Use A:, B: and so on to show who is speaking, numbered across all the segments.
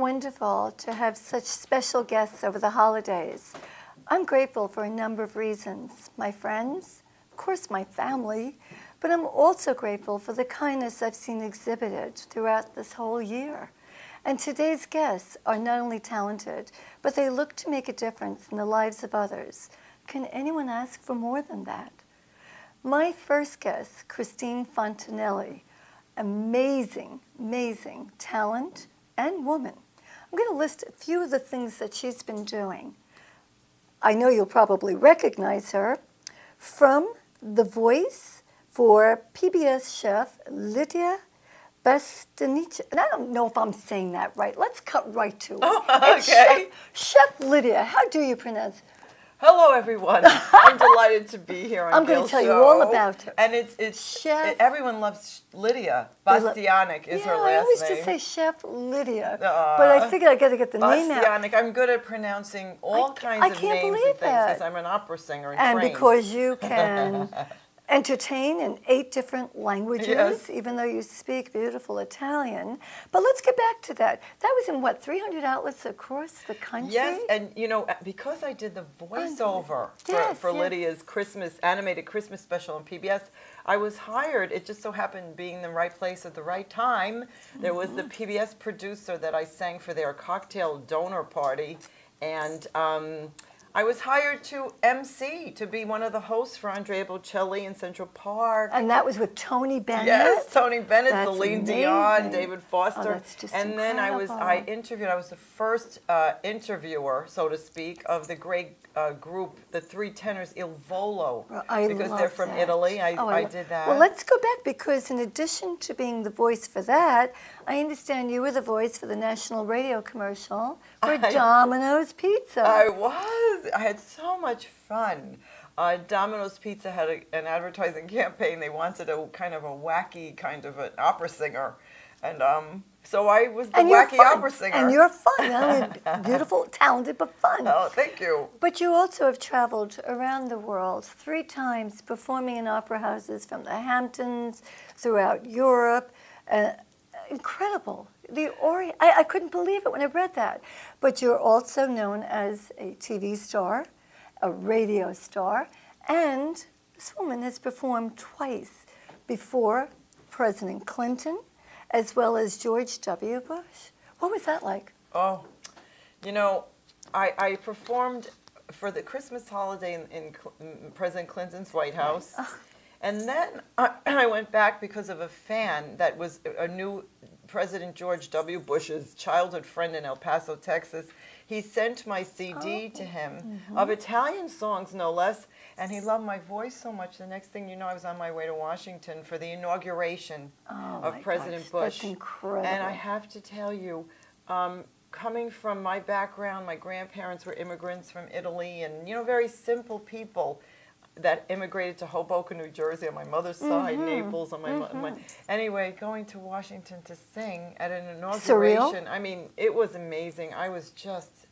A: wonderful to have such special guests over the holidays. I'm grateful for a number of reasons. My friends, of course my family, but I'm also grateful for the kindness I've seen exhibited throughout this whole year. And today's guests are not only talented, but they look to make a difference in the lives of others. Can anyone ask for more than that? My first guest, Cristina Fontanelli, amazing, amazing talent and woman. I'm going to list a few of the things that she's been doing. I know you'll probably recognize her from The Voice for PBS chef Lydia Bastanic. And I don't know if I'm saying that right. Let's cut right to it.
B: Oh, okay.
A: Chef Lydia, how do you pronounce it?
B: Hello, everyone. I'm delighted to be here on
A: I'm
B: GAIL
A: going to tell
B: Show.
A: you all about her.
B: And everyone loves Lydia. Bastianic is her last name.
A: I always just say Chef Lydia, but I figured I got to get the name out.
B: Bastianic. I'm good at pronouncing all kinds of names and things because I'm an opera singer and trained.
A: Because you can entertain in 8 different languages, even though you speak beautiful Italian. But let's get back to that. That was in, 300 outlets across the country?
B: Yes, and because I did the voiceover for Lydia's animated Christmas special on PBS, I was hired. It just so happened being in the right place at the right time. There was the PBS producer that I sang for their cocktail donor party, and I was hired to MC, to be one of the hosts for Andrea Bocelli in Central Park.
A: And that was with Tony Bennett?
B: Yes, Tony Bennett,
A: That's
B: Celine
A: amazing.
B: Dion, David Foster.
A: Oh, that's just
B: and then I was the first interviewer, so to speak, of the great group, the 3 tenors Il Volo, because they're from Italy. I did that.
A: Well, let's go back, because in addition to being the voice for that, I understand you were the voice for the national radio commercial for Domino's Pizza.
B: I was. I had so much fun. Domino's Pizza had an advertising campaign. They wanted a kind of a wacky kind of an opera singer. And so I was the wacky opera singer.
A: And you're fun. Not only beautiful, talented, but fun.
B: Oh, thank you.
A: But you also have traveled around the world 3 times, performing in opera houses from the Hamptons, throughout Europe. Incredible. I couldn't believe it when I read that. But you're also known as a TV star, a radio star, and this woman has performed twice before President Clinton, as well as George W. Bush. What was that like?
B: Oh, I performed for the Christmas holiday in President Clinton's White House. And then I went back because of a fan that was a new President George W. Bush's childhood friend in El Paso, Texas. He sent my CD to him of Italian songs, no less, and he loved my voice so much. The next thing you know, I was on my way to Washington for the inauguration of President Bush.
A: That's incredible.
B: And I have to tell you, coming from my background, my grandparents were immigrants from Italy, and very simple people that immigrated to Hoboken, New Jersey on my mother's side, Naples on my anyway, going to Washington to sing at an inauguration.
A: Surreal?
B: I mean, it was amazing. I was just,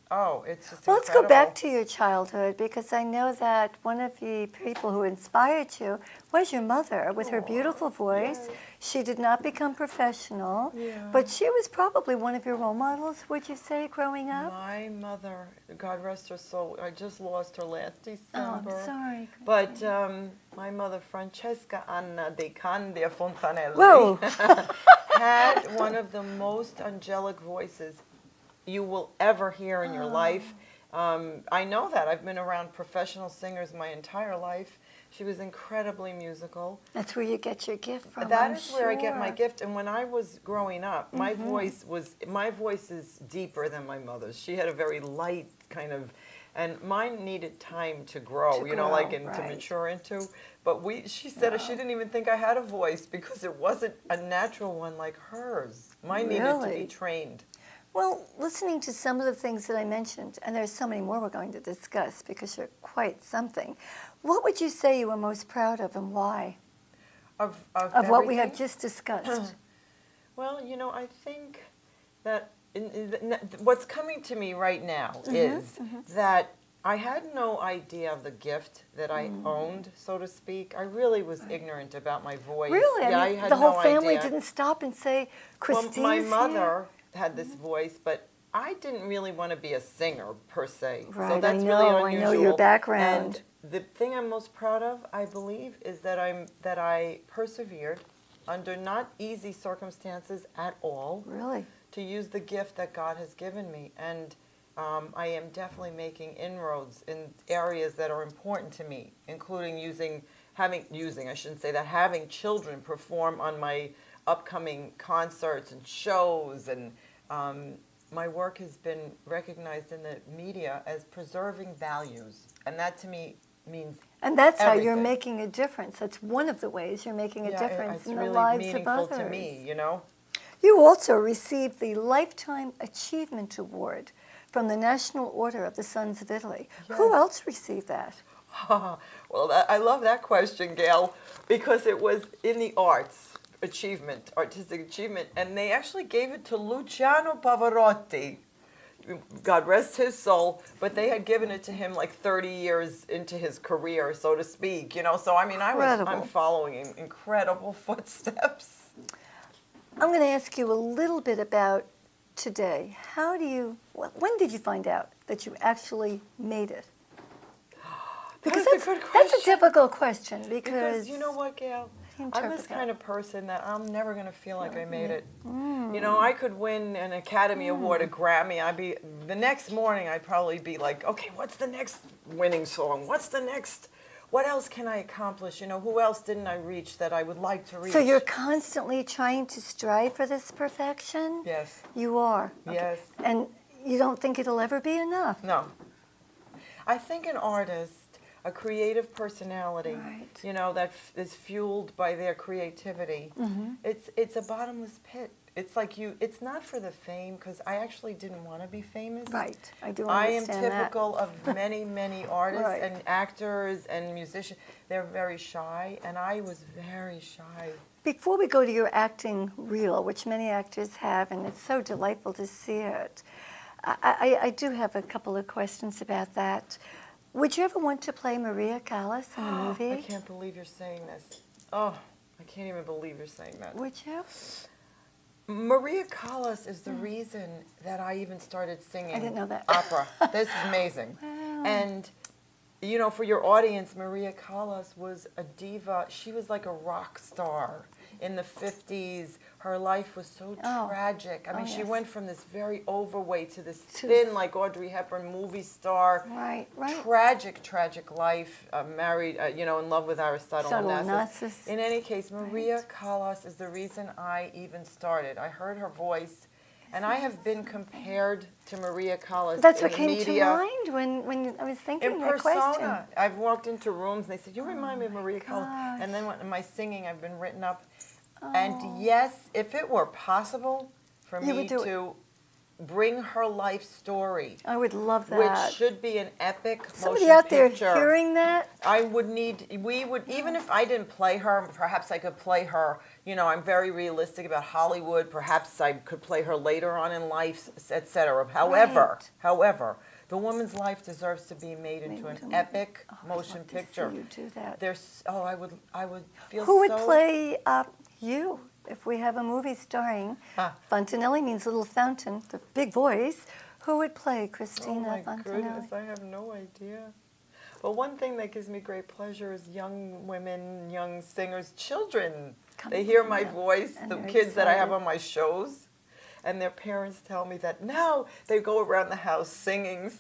B: it's just
A: Well,
B: incredible.
A: let's go back to your childhood, because I know that one of the people who inspired you was your mother with her beautiful voice.
B: Yes.
A: She did not become professional, but she was probably one of your role models, would you say, growing up?
B: My mother, God rest her soul, I just lost her last December.
A: Oh, I'm sorry.
B: But my mother, Francesca Anna de Candia Fontanelli, had one of the most angelic voices you will ever hear in your life. I know that. I've been around professional singers my entire life. She was incredibly musical.
A: That's where you get your gift from.
B: That is where I get my gift. And when I was growing up, my voice is deeper than my mother's. She had a very light kind of, and mine needed time to grow, to mature into. But she said she didn't even think I had a voice because it wasn't a natural one like hers. Mine needed to be trained.
A: Well, listening to some of the things that I mentioned, and there's so many more we're going to discuss because you're quite something, what would you say you were most proud of, and why?
B: Of
A: what we have just discussed.
B: Well, I think that what's coming to me right now is that I had no idea of the gift that I owned, so to speak. I really was ignorant about my voice.
A: Really?
B: Yeah,
A: I mean, the whole family didn't stop and say, Christine's
B: my mother had this voice, but I didn't really want to be a singer per se.
A: Right,
B: So that's
A: I
B: really
A: know.
B: unusual.
A: I know your background.
B: And the thing I'm most proud of, I believe, is that I persevered under not easy circumstances at all
A: Really?
B: to use the gift that God has given me. And I am definitely making inroads in areas that are important to me, including having children perform on my upcoming concerts and shows, and my work has been recognized in the media as preserving values, and that to me means
A: And that's how you're
B: everything.
A: making a difference. That's one of the ways you're making a difference
B: it's
A: in the
B: really
A: lives of
B: meaningful
A: others.
B: to me, you know.
A: You also received the Lifetime Achievement Award from the National Order of the Sons of Italy. Who
B: Yes.
A: else received that?
B: Well, I love that question, Gail, because it was in the arts achievement, artistic achievement, and they actually gave it to Luciano Pavarotti. God rest his soul, but they had given it to him like 30 years into his career, so to speak, you know. So I mean, I'm
A: Incredible.
B: following in incredible footsteps.
A: I'm going to ask you a little bit about today. When did you find out that you actually made it? Because
B: That's a good
A: that's a
B: question.
A: difficult question
B: Because you know what, Gail? I'm
A: interpret
B: this
A: that.
B: kind of person that I'm never going to feel like I made it. You know, I could win an Academy Award, a Grammy. The next morning I'd probably be like, okay, what's the next winning song? What else can I accomplish? You know, who else didn't I reach that I would like to reach?
A: So you're constantly trying to strive for this perfection?
B: Yes.
A: You are? Okay.
B: Yes.
A: And you don't think it'll ever be enough?
B: No. I think an artist, a creative personality,
A: Right.
B: you know, that is fueled by their creativity, it's a bottomless pit. It's like it's not for the fame, because I actually didn't want to be famous.
A: Right. I do
B: I am
A: understand that.
B: typical of many, many artists
A: Right.
B: and actors and musicians. They're very shy, and I was very shy.
A: Before we go to your acting reel, which many actors have, and it's so delightful to see it, I do have a couple of questions about that. Would you ever want to play Maria Callas in a movie?
B: I can't believe you're saying this. Oh, I can't even believe you're saying that.
A: Would you?
B: Maria Callas is the reason that I even started singing
A: I didn't know that.
B: opera. This is amazing.
A: Wow.
B: And, you know, for your audience, Maria Callas was a diva. She was like a rock star in the 50s. Her life was so tragic. I mean, she
A: yes.
B: went from this very overweight to this
A: To
B: thin, like Audrey Hepburn movie star.
A: Right.
B: Tragic life, married, you know, in love with Aristotle Onassis. In any case, Maria Callas is the reason I even started. I heard her voice, and I have been compared to Maria Callas
A: That's
B: in
A: what
B: the
A: came
B: media.
A: to mind when I was thinking
B: In
A: that question.
B: persona. I've walked into rooms, and they said, you remind me of Maria Callas.
A: gosh.
B: And then in my singing, I've been written up. And yes, if it were possible for
A: You
B: me
A: would do
B: to bring her life story,
A: I would love that.
B: which should be an epic
A: Somebody
B: motion
A: out there
B: picture.
A: hearing that?
B: We would, even if I didn't play her, perhaps I could play her, you know, I'm very realistic about Hollywood, perhaps I could play her later on in life, etc. However, the woman's life deserves to be made into an epic motion picture.
A: You do that.
B: I would feel
A: Who would
B: so-
A: play you if we have a movie starring Fontanelli means little fountain, the big voice. Who would play Cristina
B: Oh my
A: Fontanelli?
B: goodness, I have no idea. But one thing that gives me great pleasure is young women, young singers, children. They hear my voice,
A: and
B: the
A: they're
B: kids that I have
A: excited.
B: on my shows, and their parents tell me that now they go around the house singing,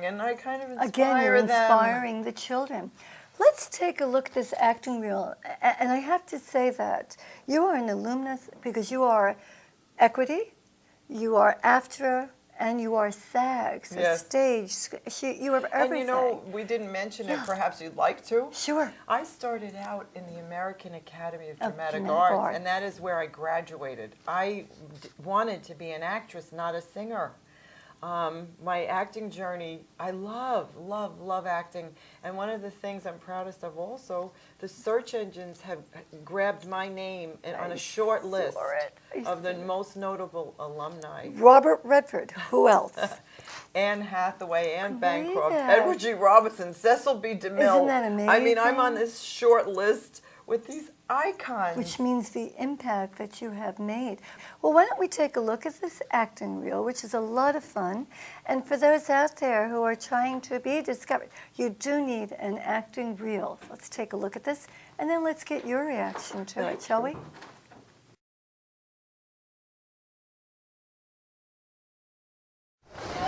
B: and I kind of inspire
A: Again, you're
B: them.
A: inspiring the children. Let's take a look at this acting reel. And I have to say that you are an alumnus because you are Equity, you are AFTRA, and you are SAG, so
B: Yes.
A: stage. You have everything.
B: And you know, we didn't mention it, perhaps you'd like to.
A: Sure.
B: I started out in the American Academy of
A: Of
B: Dramatic
A: Dramatic
B: Arts,
A: Arts.
B: and that is where I graduated. I wanted to be an actress, not a singer. My acting journey, I love acting. And one of the things I'm proudest of also, the search engines have grabbed my name on a short list of the most notable alumni.
A: Robert Redford. Who else?
B: Anne Hathaway, Anne
A: Believe
B: Bancroft,
A: it.
B: Edward G. Robinson, Cecil B. DeMille.
A: Isn't that
B: I mean, I'm on
A: amazing?
B: this short list with these icons.
A: Which means the impact that you have made. Well, why don't we take a look at this acting reel, which is a lot of fun. And for those out there who are trying to be discovered, you do need an acting reel. Let's take a look at this, and then let's get your reaction to it, shall we?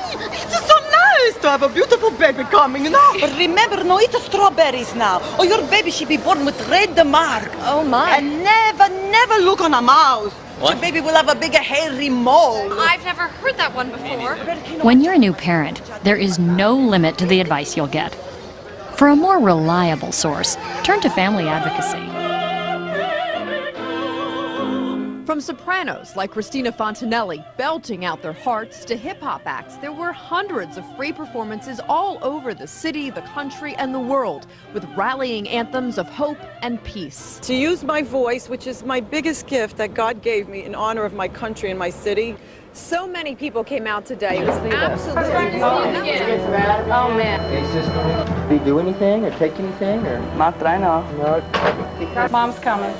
C: It's so nice to have a beautiful baby coming now. But remember, no eat strawberries now, or your baby should be born with red mark.
D: Oh, my.
C: And never look on a mouse.
E: What?
C: Your baby will have a bigger hairy mole.
D: I've never heard that one before.
F: When you're a new parent, there is no limit to the advice you'll get. For a more reliable source, turn to Family Advocacy.
G: From sopranos like Cristina Fontanelli belting out their hearts to hip-hop acts, there were hundreds of free performances all over the city, the country, and the world, with rallying anthems of hope and peace.
H: To use my voice, which is my biggest gift that God gave me in honor of my country and my city.
D: So many people came out today. It was absolutely
I: Oh, man. Hey, sister, did you do anything or take anything? Or
C: Not that I know.
I: No.
C: Mom's coming.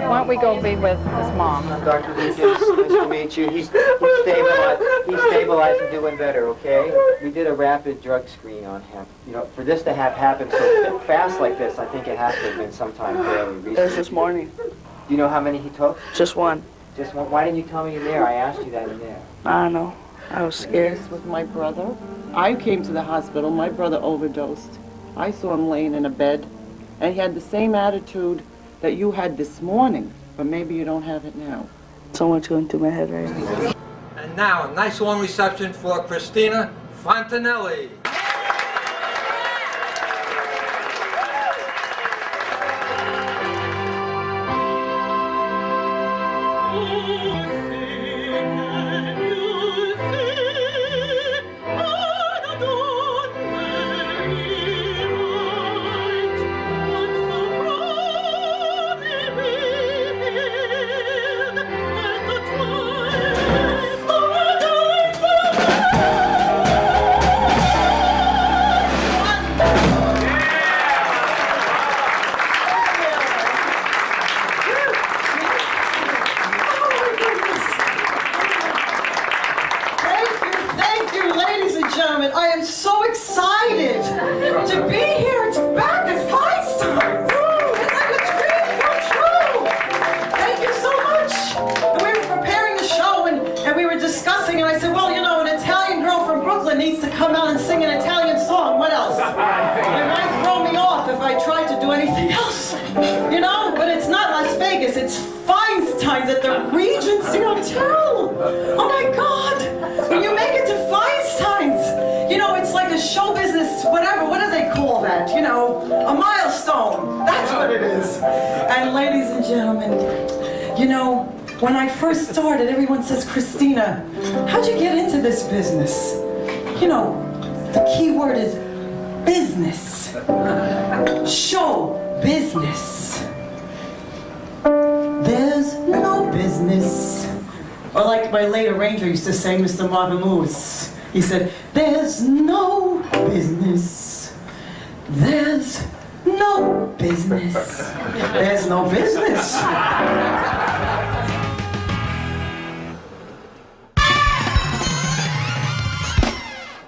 D: Why don't we go be with his mom?
I: Dr. Lucas, nice to meet you. He's stabilized and doing better, okay? We did a rapid drug screen on him. You know, for this to have happened so fast like this, I think it has to have been sometime fairly recent.
C: It was this morning.
I: Do you know how many he took?
C: Just one.
I: Just one. Why didn't you tell me in there? I asked you that in there.
C: I don't know. I was scared.
H: With my brother. I came to the hospital. My brother overdosed. I saw him laying in a bed, and he had the same attitude that you had this morning, but maybe you don't have it now.
C: Someone's going through my head right now.
J: And now, a nice warm reception for Cristina Fontanelli.
C: I am so excited to be here. It's back at Feinstein. It's like a dream come true. Thank you so much. And we were preparing the show and we were discussing, and I said, well, you know, an Italian girl from Brooklyn needs to come out and sing an Italian song. What else? It might throw me off if I tried to do anything else. You know, but it's not Las Vegas. It's Feinstein's at the Regency Hotel. Oh my God. When you make it to Feinstein's, you know, it's like a show business, whatever, what do they call that? You know, a milestone. That's what it is. And ladies and gentlemen, you know, when I first started, everyone says, Cristina, how'd you get into this business? You know, the key word is business. Show business. There's no business. Or like my late arranger used to say, Mr. Marvin Lewis. He said, there's no business. There's no business. There's no business.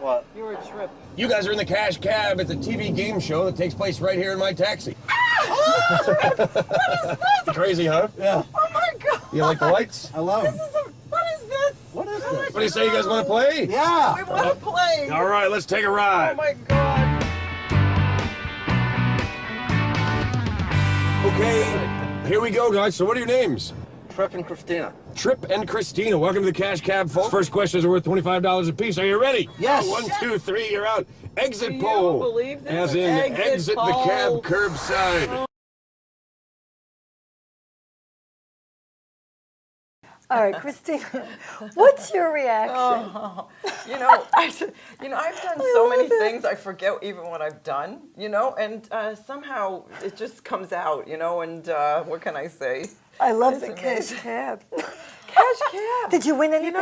I: What?
C: You're a trip.
K: You guys are in the Cash Cab. It's a TV game show that takes place right here in my taxi.
C: What is this?
K: Crazy, huh? Yeah.
C: Oh my God.
K: You like the lights?
I: I love him.
C: What is this?
I: What is
K: What do you say? You guys want to play?
I: Yeah.
C: We want to play.
K: All right, let's take a ride.
C: Oh my God.
K: Okay, here we go, guys. So what are your names?
I: Trip and Cristina.
K: Trip and Cristina. Welcome to the Cash Cab, folks. First questions are worth $25 apiece. Are you ready?
I: Yes.
K: 1, 2, 3, you're out. Exit
H: Do you
K: poll.
H: believe this?
K: As in exit the
H: poll.
K: cab curbside.
A: All right, Cristina, what's your reaction?
B: Oh, I've done so many things, I forget even what I've done, and somehow it just comes out, and what can I say?
A: I love
B: It's
A: the Cash
B: amazing.
A: Cab.
B: Cash Cab.
A: Did you win anything?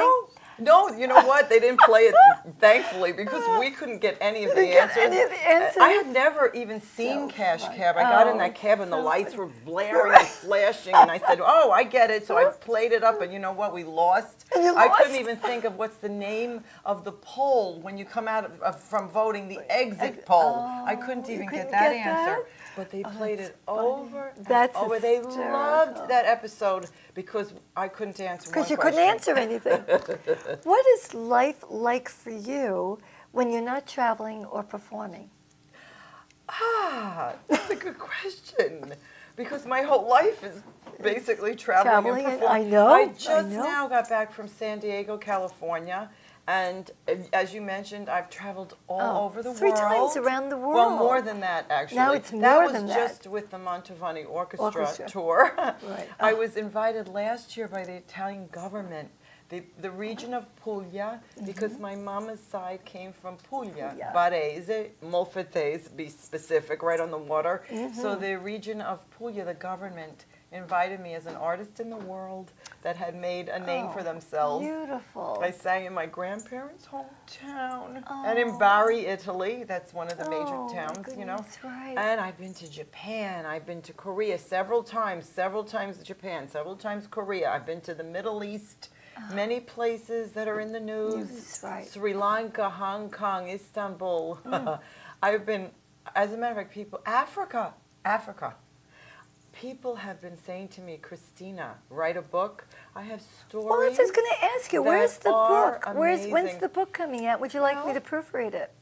B: No, you know what? They didn't play it, thankfully, because we couldn't get any of the answers. I had never even seen Cash Cab. I got in that cab and the lights were blaring and flashing, and I said, oh, I get it. So I played it up, and you know what? We lost. I couldn't even think of what's the name of the poll when you come out from voting, the exit poll. I couldn't even get that answer. But they played it over and over. They loved that episode because I couldn't answer one question.
A: Because you couldn't answer anything. What is life like for you when you're not traveling or performing?
B: That's a good question. Because my whole life is basically traveling and performing. I just now got back from San Diego, California. And as you mentioned, I've traveled all over the world.
A: 3 times around the world.
B: Well, more than that, actually.
A: Now it's more than that.
B: That was just with the Mantovani Orchestra tour. Right. I was invited last year by the Italian government, the region of Puglia, because my mama's side came from Puglia, Varese, Molfettese, be specific, right on the water. So the region of Puglia, the government, invited me as an artist in the world that had made a name for themselves.
A: Beautiful.
B: I sang in my grandparents' hometown and in Bari, Italy. That's one of the major towns, you know.
A: Right.
B: And I've been to Japan. I've been to Korea several times Japan, several times Korea. I've been to the Middle East, many places that are in the news.
A: Right.
B: Sri Lanka, Hong Kong, Istanbul. I've been, as a matter of fact, Africa. People have been saying to me, Cristina, write a book. I have stories.
A: Well, I was just going to ask you, where's the book? When's the book coming out? Would you like me to proofread it?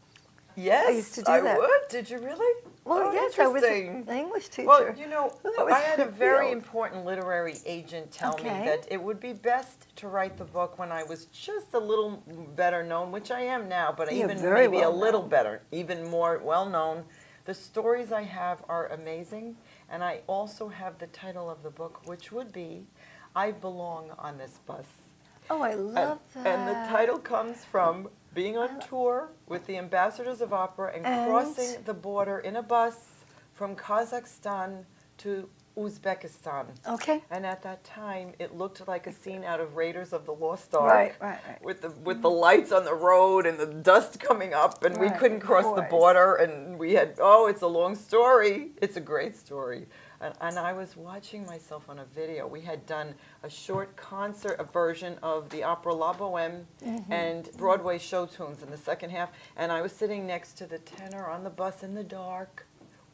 B: Yes,
A: I used to do that.
B: would. Did you really?
A: Well, yes, I was an English teacher.
B: Well, you know, I had a very important literary agent tell me that it would be best to write the book when I was just a little better known, which I am now, but even maybe a little better, even more well known. The stories I have are amazing. And I also have the title of the book, which would be, I Belong on This Bus.
A: Oh, I love that.
B: And the title comes from being on tour with the Ambassadors of Opera and crossing the border in a bus from Kazakhstan to Uzbekistan.
A: Okay.
B: And at that time, it looked like a scene out of Raiders of the Lost Ark. Right. With the lights on the road and the dust coming up, and we couldn't cross the border, and we had, it's a long story. It's a great story. And I was watching myself on a video. We had done a short concert, a version of the opera La Boheme and Broadway show tunes in the second half, and I was sitting next to the tenor on the bus in the dark,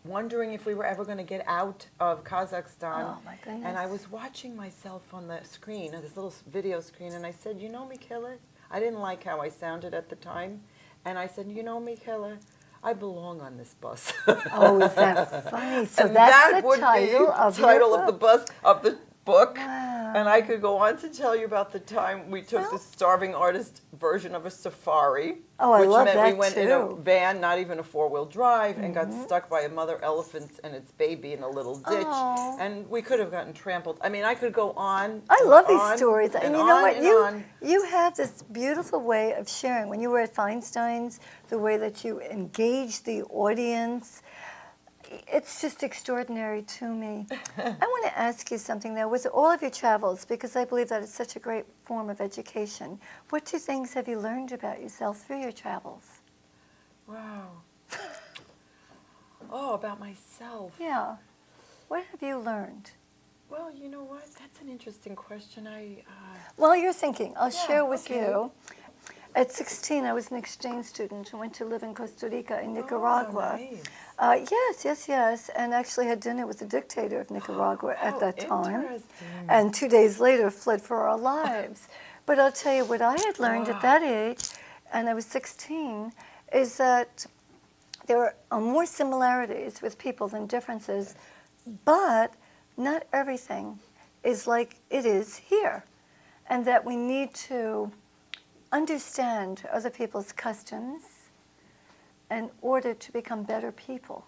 B: wondering if we were ever going to get out of Kazakhstan.
A: Oh, my goodness.
B: And I was watching myself on the screen, this little video screen, and I said, you know, Michele, I didn't like how I sounded at the time. And I said, you know, Michele, I belong on this bus.
A: Oh, is that funny? So that's the title of
B: the bus, of the book. Wow. And I could go on to tell you about the time we took the starving artist version of a safari.
A: Oh, I love that
B: which meant we went in a van, not even a 4-wheel drive, and got stuck by a mother elephant and its baby in a little ditch. Oh. And we could have gotten trampled. I mean, I could go on.
A: I love these stories. And you know what? You have this beautiful way of sharing. When you were at Feinstein's, the way that you engage the audience, it's just extraordinary to me. I want to ask you something, though. With all of your travels, because I believe that it's such a great form of education, what 2 things have you learned about yourself through your travels?
B: Wow. About myself.
A: Yeah. What have you learned?
B: Well, you know what? That's an interesting question.
A: While you're thinking, I'll share with you. At 16, I was an exchange student who went to live in Costa Rica in Nicaragua.
B: Oh, nice.
A: Yes, and actually had dinner with the dictator of Nicaragua at that time. And 2 days later fled for our lives. But I'll tell you what I had learned at that age, and I was 16, is that there are more similarities with people than differences, but not everything is like it is here. And that we need to understand other people's customs in order to become better people.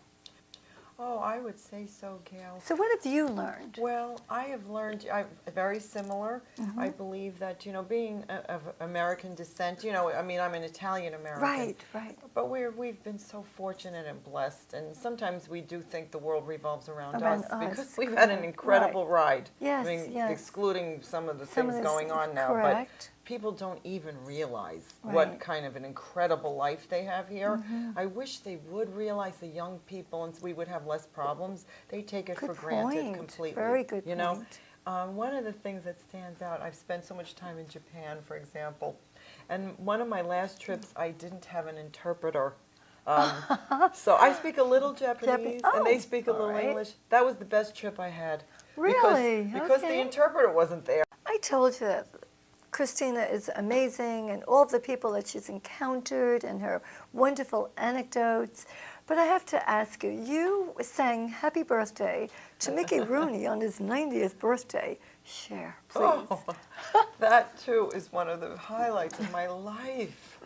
B: Oh, I would say so, Gail.
A: So what have you learned?
B: Well, I have learned very similar. I believe that, being of American descent, I mean, I'm an Italian American.
A: Right, right.
B: But we've been so fortunate and blessed, and sometimes we do think the world revolves around
A: Around
B: us
A: us,
B: because we've had an incredible ride.
A: Yes,
B: I mean,
A: yes.
B: excluding some of the
A: Some of
B: things
A: this-
B: going on now,
A: correct.
B: but people don't even realize
A: Right.
B: what kind of an incredible life they have here. I wish they would realize, the young people, and we would have less problems. They take it
A: Good
B: for granted
A: point.
B: completely.
A: Very good
B: you know?
A: point.
B: One of the things that stands out, I've spent so much time in Japan, for example, and one of my last trips, I didn't have an interpreter. So I speak a little Japanese, and they speak a little
A: all right.
B: English. That was the best trip I had.
A: Really?
B: Because the
A: Okay.
B: interpreter wasn't there.
A: I told you that Cristina is amazing and all of the people that she's encountered and her wonderful anecdotes. But I have to ask you, you sang happy birthday to Mickey Rooney on his 90th birthday. Share, please.
B: Oh, that too is one of the highlights of my life.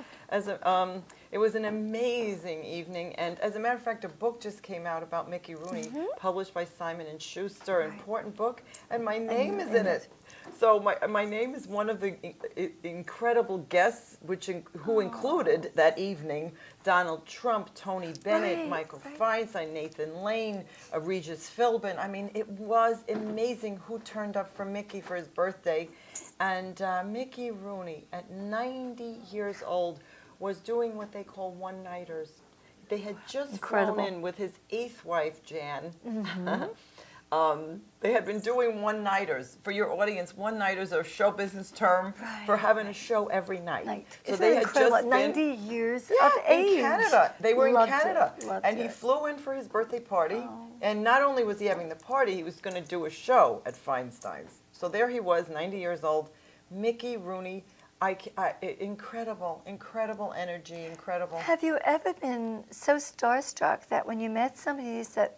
B: It was an amazing evening, and as a matter of fact, a book just came out about Mickey Rooney, published by Simon & Schuster, an important book, and my name is in it. So my name is one of the incredible guests, who included that evening Donald Trump, Tony Bennett, Michael Feinstein, Nathan Lane, Regis Philbin. I mean, it was amazing who turned up for Mickey for his birthday. And Mickey Rooney, at 90 years old, was doing what they call one-nighters. They had just flown in with his 8th wife, Jan. They had been doing one-nighters. For your audience, one-nighters are a show business term for having a show every night. So they had just been
A: 90 years of age.
B: in Canada. They were
A: Loved
B: in Canada.
A: it, loved
B: And he
A: it.
B: flew in for his birthday party. And not only was he having the party, he was going to do a show at Feinstein's. So there he was, 90 years old, Mickey Rooney. Incredible energy, incredible.
A: Have you ever been so starstruck that when you met somebody you said,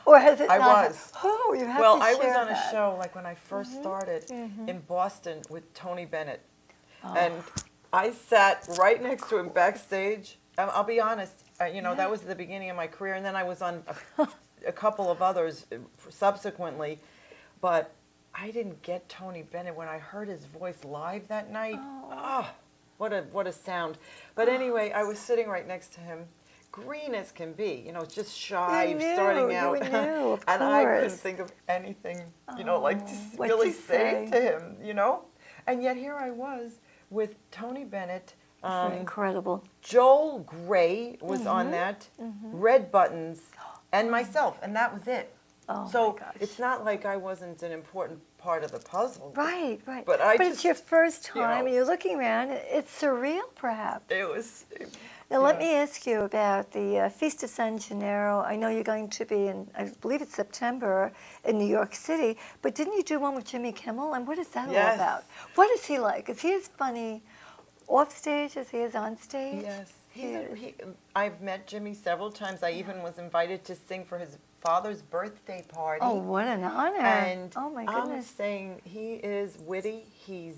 A: or has it
B: I
A: not?
B: was.
A: Oh, you have to
B: Well, I
A: share
B: was on
A: that.
B: a show like when I first started in Boston with Tony Bennett. And I sat right next to him backstage. I'll be honest, that was the beginning of my career, and then I was on a couple of others subsequently. But I didn't get Tony Bennett when I heard his voice live that night. Oh, what a sound. But anyway, I was sitting right next to him, green as can be, just shy, starting out.
A: You knew, of
B: and I couldn't
A: course.
B: think of anything, like to
A: What'd
B: really
A: you
B: say
A: say?
B: to him, And yet here I was with Tony Bennett.
A: Incredible.
B: Joel Gray was on that, Red Buttons, and myself, and that was it.
A: Oh,
B: So
A: my gosh.
B: it's not like I wasn't an important part of the puzzle.
A: Right.
B: But
A: it's your first time,
B: know.
A: and you're looking around. It's surreal, perhaps.
B: It was.
A: Now, let me ask you about the Feast of San Gennaro. I know you're going to be in, I believe it's September, in New York City. But didn't you do one with Jimmy Kimmel? And what is that all about? What is he like? Is he as funny off stage as he is on stage?
B: Yes. I've met Jimmy several times. I even was invited to sing for his father's birthday party.
A: Oh, what an honor.
B: And
A: oh, my
B: I'm
A: goodness.
B: saying he is witty. He's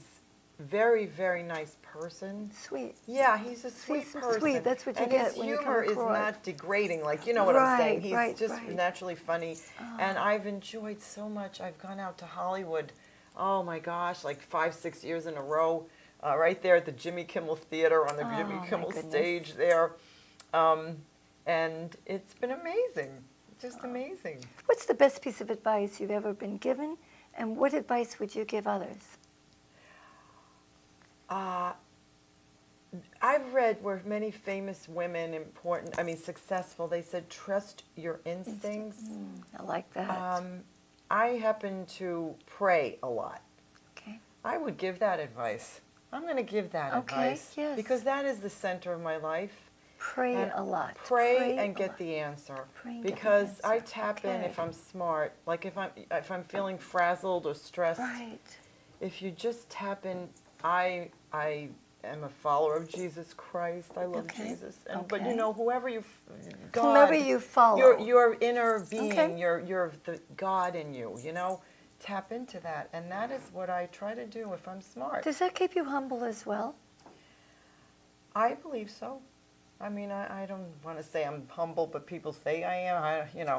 B: very, very nice person.
A: Sweet.
B: Yeah, he's a sweet person.
A: Sweet, that's what you
B: and
A: get
B: his
A: when you come
B: humor is
A: across.
B: not degrading, like, you know what I'm saying. He's
A: Right,
B: just
A: right.
B: naturally funny. And I've enjoyed so much. I've gone out to Hollywood, oh my gosh, like 5-6 years in a row, right there at the Jimmy Kimmel Theater on the Jimmy
A: my
B: Kimmel
A: goodness.
B: stage there. And it's been amazing, just amazing.
A: What's the best piece of advice you've ever been given, and what advice would you give others?
B: I've read where many famous women, successful, they said, trust your instincts.
A: I like that.
B: I happen to pray a lot.
A: Okay.
B: I would give that advice. I'm going to give that
A: Okay,
B: advice.
A: yes.
B: Because that is the center of my life.
A: Pray
B: And
A: a lot.
B: Pray and
A: a
B: get
A: lot.
B: the answer.
A: Pray and get the
B: Because
A: answer.
B: I tap in
A: Okay.
B: if I'm smart. Like if I'm feeling frazzled or stressed.
A: Right.
B: If you just tap in, I am a follower of Jesus Christ. I love
A: Okay.
B: Jesus. But
A: Okay.
B: whoever you
A: Whomever you follow.
B: your inner being,
A: Okay.
B: your the God in you, tap into that. And that is what I try to do if I'm smart.
A: Does that keep you humble as well?
B: I believe so. I mean, I don't want to say I'm humble, but people say I am.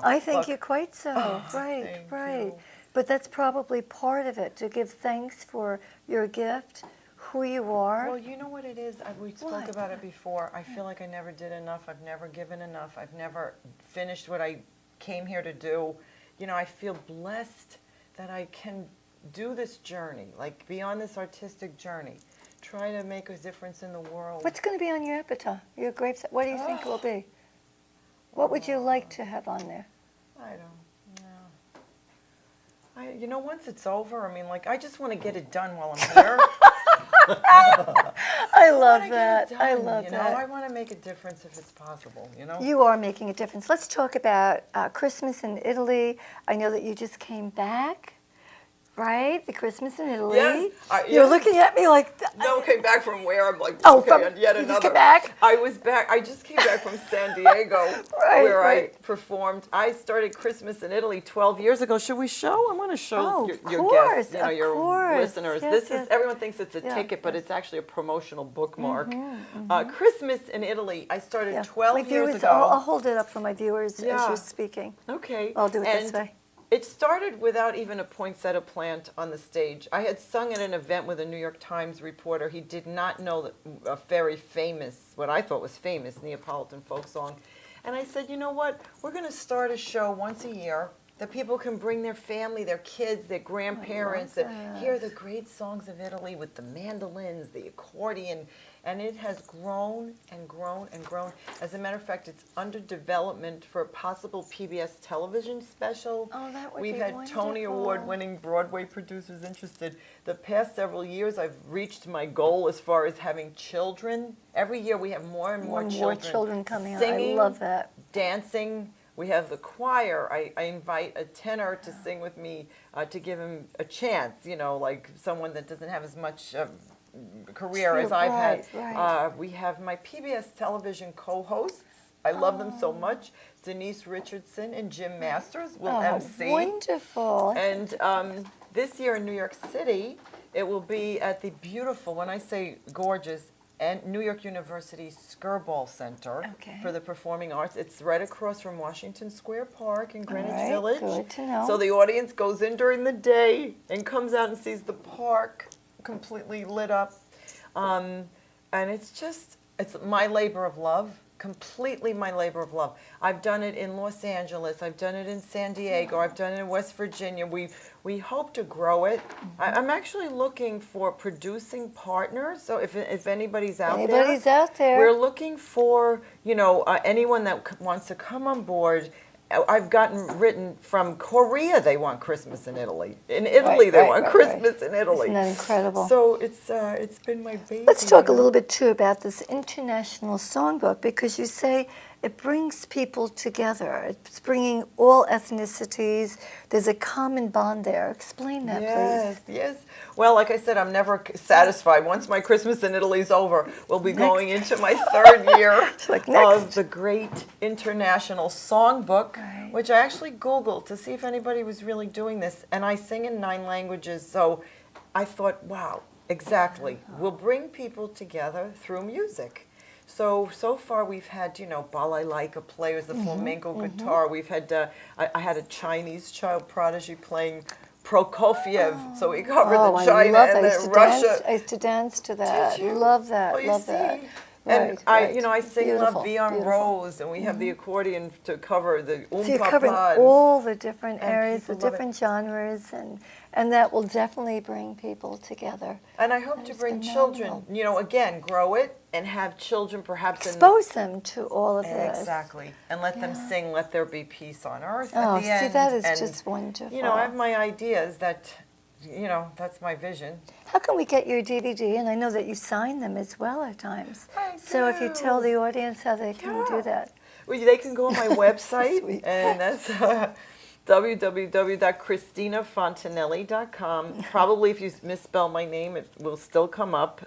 A: I think
B: look,
A: you're quite so. Right,
B: thank
A: right.
B: you.
A: But that's probably part of it, to give thanks for your gift, who you are.
B: Well, you know what it is? We spoke
A: What?
B: about it before. I feel like I never did enough. I've never given enough. I've never finished what I came here to do. I feel blessed that I can do this journey, like be on this artistic journey, try to make a difference in the world.
A: What's going to be on your epitaph, your grave? What do you think it will be? What would you like to have on there?
B: I don't know. Once it's over, I mean, like, I just want to get it done while I'm here.
A: I love that. I
B: Done,
A: love that.
B: I want to make a difference if it's possible,
A: You are making a difference. Let's talk about Christmas in Italy. I know that you just came back, right? The Christmas in Italy.
B: Yes,
A: You're
B: yes.
A: looking at me like,
B: No, came back from where? I'm like,
A: Oh,
B: okay,
A: from-
B: and yet
A: you
B: another.
A: just came back?
B: I was back. I just came back from San Diego,
A: Right,
B: where
A: right.
B: I performed. I started Christmas in Italy 12 years ago. Should we show? I want to show
A: Oh,
B: your,
A: of
B: your
A: course,
B: guests,
A: of
B: your
A: course.
B: listeners.
A: Yes,
B: This
A: yes.
B: is everyone thinks it's a
A: Yeah,
B: ticket, but
A: yes.
B: it's actually a promotional bookmark.
A: Mm-hmm,
B: Christmas in Italy. I started
A: yeah.
B: 12
A: My
B: years
A: viewers,
B: ago.
A: I'll hold it up for my viewers as
B: Yeah.
A: you're speaking.
B: Okay.
A: I'll do it this
B: And
A: way.
B: It started without even a poinsettia plant on the stage. I had sung at an event with a New York Times reporter. He did not know that a very famous, what I thought was famous, Neapolitan folk song. And I said, you know what? We're going to start a show once a year that people can bring their family, their kids, their grandparents, and hear the great songs of Italy with the mandolins, the accordion. And it has grown and grown and grown. As a matter of fact, it's under development for a possible PBS television special.
A: Oh, that would
B: We've
A: be
B: had Tony
A: wonderful.
B: Award-winning Broadway producers interested. The past several years, I've reached my goal as far as having children. Every year, we have more and more children.
A: More children coming on. I
B: Singing,
A: love that.
B: dancing. We have the choir. I invite a tenor to sing with me to give him a chance, like someone that doesn't have as much career as I've had.
A: Right.
B: We have my PBS television co-hosts. I love them so much. Denise Richardson and Jim Masters will MC.
A: Wonderful.
B: And this year in New York City, it will be at the beautiful, when I say gorgeous, and New York University Skirball Center for the Performing Arts. It's right across from Washington Square Park in Greenwich
A: right,
B: Village.
A: good to know.
B: So the audience goes in during the day and comes out and sees the park completely lit up. And it's my labor of love. Completely my labor of love. I've done it in Los Angeles. I've done it in San Diego. I've done it in West Virginia. We hope to grow it. I'm actually looking for producing partners. So if anybody's out there, we're looking for anyone that wants to come on board. I've gotten written from Korea. They want Christmas in Italy. In Italy, they want Christmas in Italy.
A: Isn't that incredible?
B: So it's been my baby.
A: Let's talk a little bit too about this international songbook, because you say it brings people together. It's bringing all ethnicities. There's a common bond there. Explain that, please.
B: Yes. Well, like I said, I'm never satisfied. Once my Christmas in Italy's over, we'll be going into my third year of the great international songbook, which I actually Googled to see if anybody was really doing this. And I sing in 9 languages, so I thought, wow, exactly. We'll bring people together through music. So far we've had, balalaika players, the flamenco guitar. We've had, I had a Chinese child prodigy playing Prokofiev, so we covered the China and then Russia.
A: I used to dance to that.
B: Did you?
A: Love that.
B: Well, you
A: love
B: see.
A: that.
B: And
A: Right,
B: I sing
A: Beautiful,
B: Love Vie en
A: beautiful.
B: Rose, and we have the accordion to cover the
A: So you're covering
B: Papa.
A: all the different
B: and
A: areas, the
B: people love it.
A: different genres, and that will definitely bring people together.
B: And I hope to bring children, again, grow it and have children perhaps
A: Expose them to all of this.
B: Exactly. And let them sing Let There Be Peace on Earth
A: Oh,
B: at the end.
A: see, that is
B: And,
A: just wonderful.
B: I have my ideas that, that's my vision.
A: How can we get your DVD? And I know that you sign them as well at times. So if you tell the audience how they can do that.
B: Well, they can go on my website, and that's www.CristinaFontanelli.com. Probably if you misspell my name, it will still come up,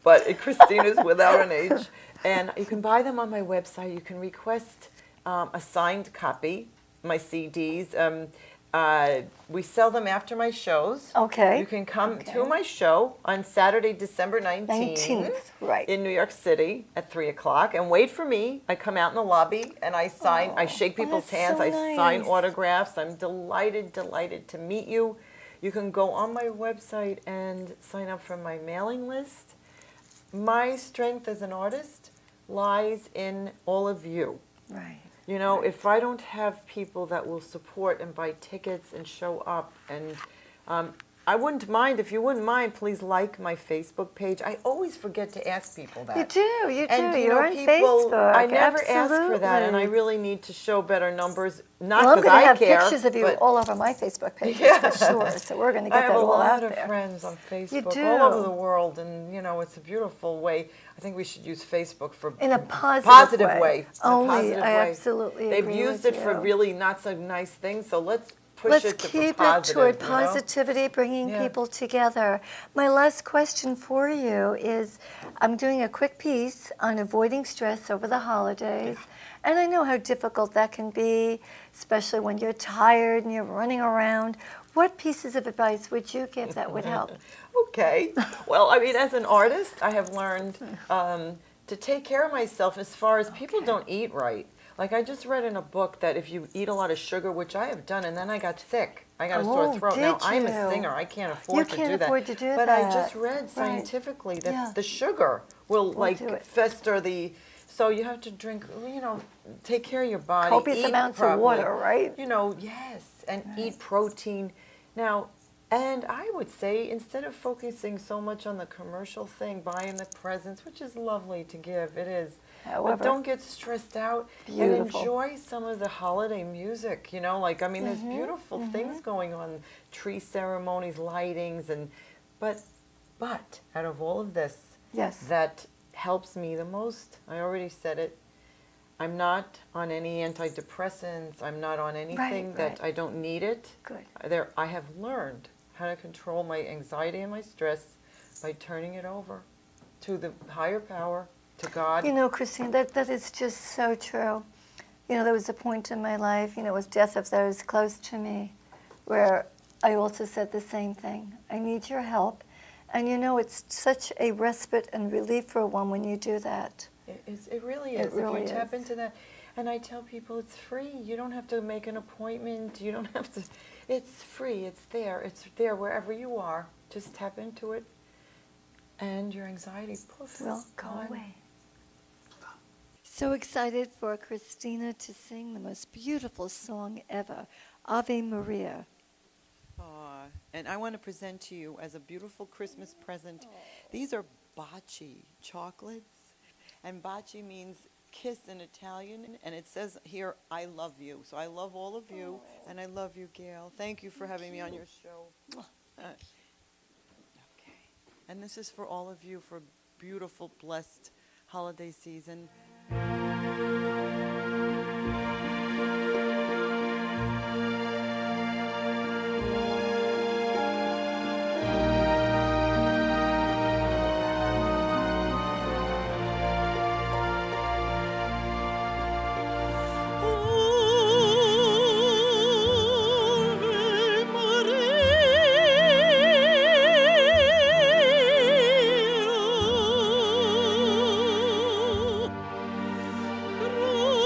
B: but Christina's without an H. And you can buy them on my website. You can request a signed copy, my CDs. We sell them after my shows.
A: Okay.
B: You can come to my show on Saturday, December 19th.
A: 19th, right.
B: In New York City at 3 o'clock. And wait for me. I come out in the lobby and I sign, I shake people's
A: that's
B: hands,
A: so
B: I sign
A: nice.
B: autographs. I'm delighted to meet you. You can go on my website and sign up for my mailing list. My strength as an artist lies in all of you.
A: Right.
B: You know, if I don't have people that will support and buy tickets and show up, and I wouldn't mind, if you wouldn't mind, please like my Facebook page. I always forget to ask people that.
A: You do, you do.
B: And, you
A: You're
B: know,
A: on
B: people,
A: Facebook.
B: I never ask for that, and I
A: Absolutely.
B: really need to show better numbers. Not
A: Well, I'm
B: because
A: going to
B: I
A: have
B: care.
A: pictures of you
B: but
A: all over my Facebook page,
B: Yeah.
A: for sure. So we're going to get
B: I have
A: that
B: a
A: all
B: lot
A: out
B: of
A: there.
B: friends on Facebook
A: do.
B: all over the world, and you know, it's a beautiful way. I think we should use Facebook for
A: In a positive
B: way.
A: Only,
B: In a positive
A: I
B: way.
A: absolutely
B: They've
A: agree
B: used
A: with
B: it for
A: you.
B: really not so nice things, so let's push
A: Let's
B: it to
A: keep
B: for positive,
A: it toward
B: you know?
A: positivity, bringing
B: Yeah.
A: people together. My last question for you is, I'm doing a quick piece on avoiding stress over the holidays, and I know how difficult that can be, especially when you're tired and you're running around. What pieces of advice would you give that would help?
B: Okay. Well, I mean, as an artist, I have learned to take care of myself as far as people don't eat right. Like, I just read in a book that if you eat a lot of sugar, which I have done, and then I got sick. I got a sore throat. Now,
A: did
B: I'm a
A: you?
B: singer. I can't
A: You
B: afford to do
A: can't
B: that.
A: afford to do
B: but
A: that.
B: I just read
A: Right.
B: scientifically that
A: Yeah.
B: the sugar will,
A: do
B: like,
A: it.
B: fester the... So you have to drink, you know, take care of your body.
A: Copious
B: eat
A: amounts of
B: properly.
A: water, right?
B: You know, yes, and eat protein. Now, and I would say, instead of focusing so much on the commercial thing, buying the presents, which is lovely to give, it is.
A: However,
B: but don't get stressed out and
A: beautiful.
B: enjoy some of the holiday music, you know, like, I mean, there's beautiful things going on, tree ceremonies, lightings, and, but out of all of this,
A: Yes.
B: that helps me the most, I already said it, I'm not on any antidepressants, I'm not on anything that
A: right.
B: I don't need it.
A: Good.
B: I have learned how to control my anxiety and my stress by turning it over to the higher power, to God.
A: You know, Christine, that is just so true. You know, there was a point in my life, you know, it was death of those close to me, where I also said the same thing. I need your help. And you know, it's such a respite and relief for one when you do that.
B: It really
A: It
B: is.
A: really
B: if you tap
A: is.
B: into that. And I tell people it's free. You don't have to make an appointment. You don't have to. It's free. It's there. It's there wherever you are. Just tap into it. And your anxiety, poof,
A: Will go
B: gone.
A: away. So excited for Cristina to sing the most beautiful song ever, Ave Maria.
B: Aw, and I want to present to you as a beautiful Christmas present. These are baci chocolates. And baci means kiss in Italian. And it says here, I love you. So I love all of you. And I love you, Gail. Thank you for having me on your show. Okay. And this is for all of you for a beautiful, blessed holiday season.
E: Maria,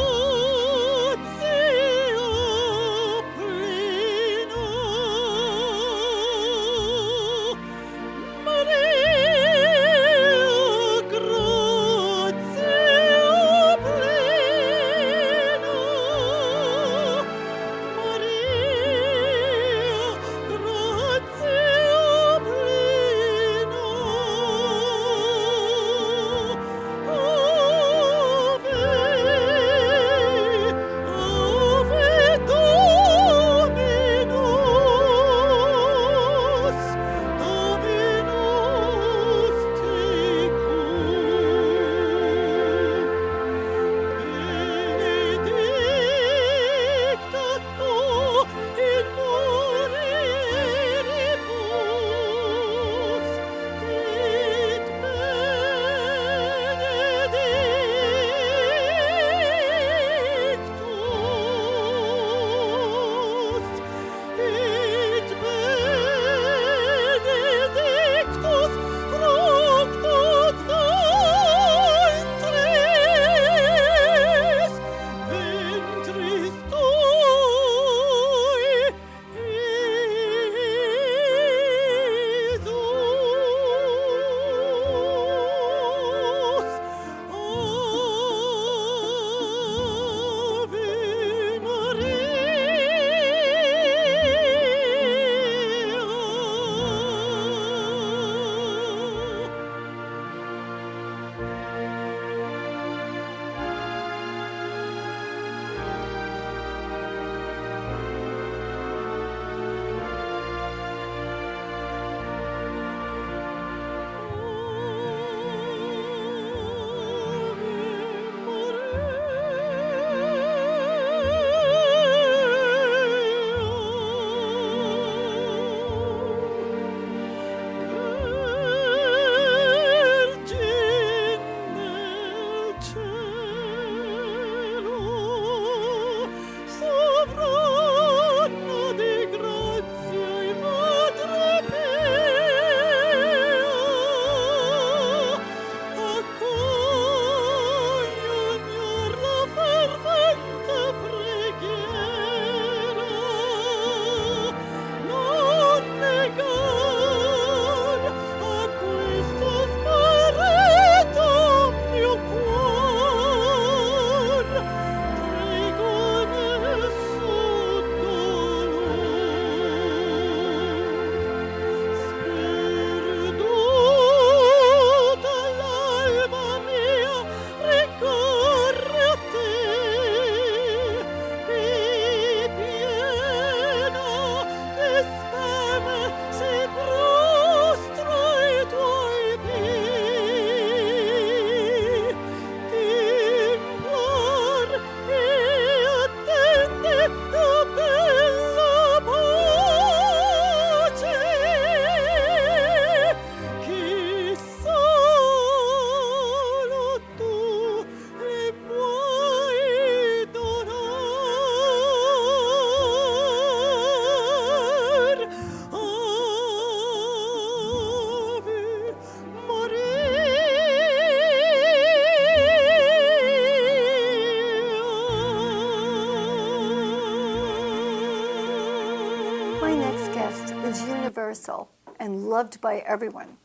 A: guest is universal and loved by everyone.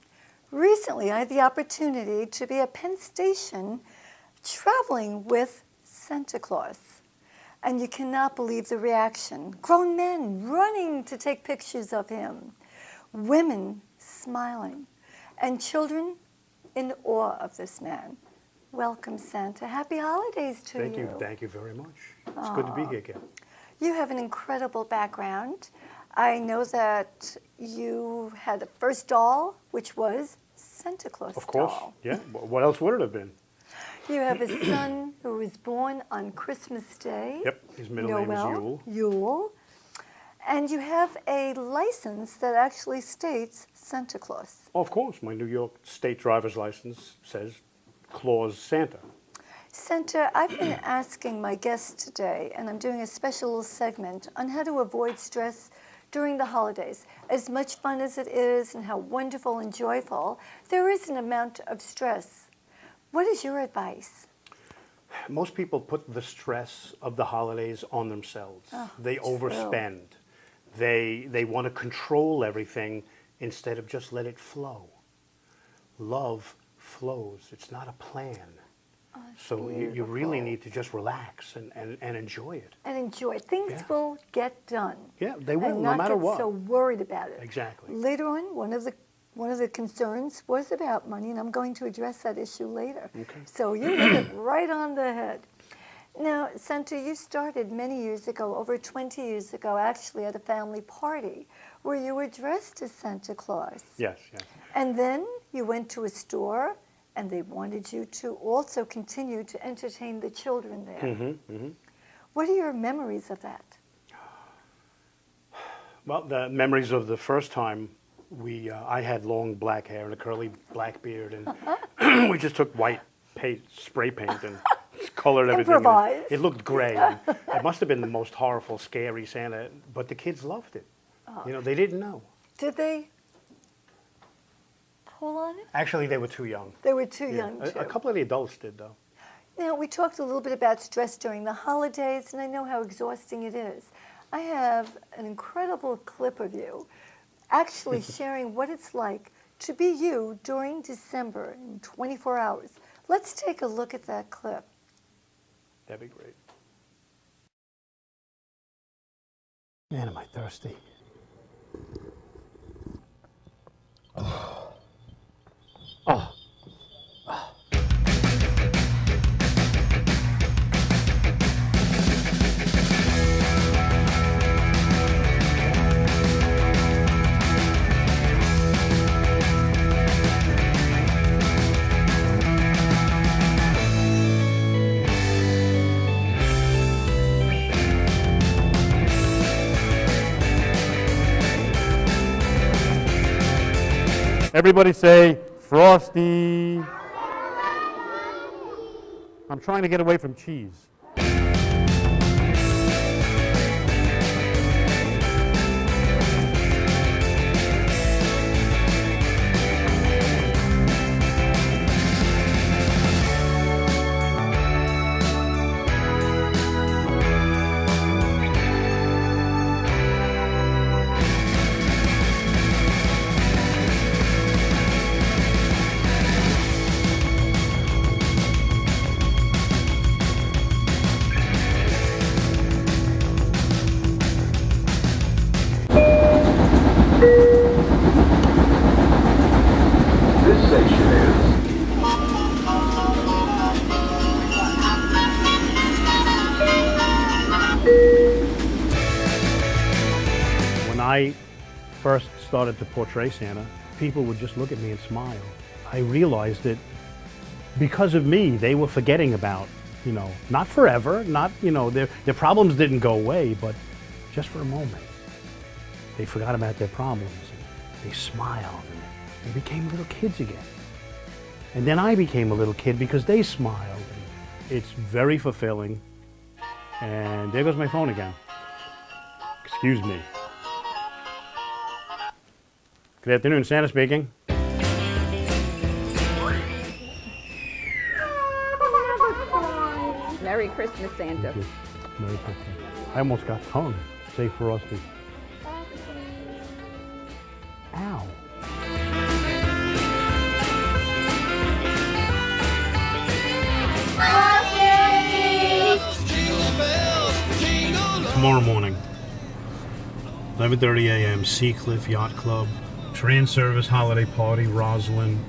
A: Recently, I had the opportunity to be at Penn Station traveling with Santa Claus. And you cannot believe the reaction. Grown men running to take pictures of him, women smiling, and children in awe of this man. Welcome, Santa. Happy holidays to you.
E: Thank you very much. It's good to be here again.
A: You have an incredible background. I know that you had the first doll, which was Santa Claus
E: Of course,
A: doll.
E: yeah. What else would it have been?
A: You have a son who was born on Christmas Day.
E: Yep, his middle name is Yule.
A: Yule. And you have a license that actually states Santa Claus.
E: Oh, of course, my New York State driver's license says Claus Santa.
A: Santa, I've been asking my guests today, and I'm doing a special little segment on how to avoid stress during the holidays. As much fun as it is and how wonderful and joyful, there is an amount of stress. What is your advice?
E: Most people put the stress of the holidays on themselves. They overspend. They want to control everything instead of just let it flow. Love flows. It's not a plan. So you really need to just relax and enjoy it.
A: And enjoy. Things will get done.
E: Yeah, they will,
A: and
E: no matter
A: not
E: what.
A: get so worried about it.
E: Exactly.
A: Later on, one of the concerns was about money, and I'm going to address that issue later.
E: Okay.
A: So you hit it right on the head. Now, Santa, you started many years ago, over 20 years ago, actually at a family party where you were dressed as Santa Claus.
E: Yes, yes.
A: And then you went to a store, and they wanted you to also continue to entertain the children there. What are your memories of that?
E: Well, the memories of the first time I had long black hair and a curly black beard, and we just took white spray paint and colored everything.
A: Improvised.
E: It looked gray. It must have been the most horrible, scary Santa, but the kids loved it. You know, they didn't know.
A: Did they pull on it?
E: Actually, they were too young.
A: They were too young, too.
E: A couple of the adults did, though.
A: Now, we talked a little bit about stress during the holidays, and I know how exhausting it is. I have an incredible clip of you actually sharing what it's like to be you during December in 24 hours. Let's take a look at that clip.
E: That'd be great. Man, am I thirsty. Oh. Everybody say, Frosty. I'm trying to get away from cheese. When I first started to portray Santa, people would just look at me and smile. I realized that because of me, they were forgetting about, not forever, not, their problems didn't go away, but just for a moment. They forgot about their problems. And they smiled and they became little kids again. And then I became a little kid because they smiled. It's very fulfilling. And there goes my phone again. Excuse me. Good afternoon, Santa speaking.
D: Merry Christmas, Santa.
E: Thank you. Merry Christmas. I almost got tongue. Say Frosty. How? Tomorrow morning, 11:30 a.m., Seacliff Yacht Club, Trans Service Holiday Party, Roslyn,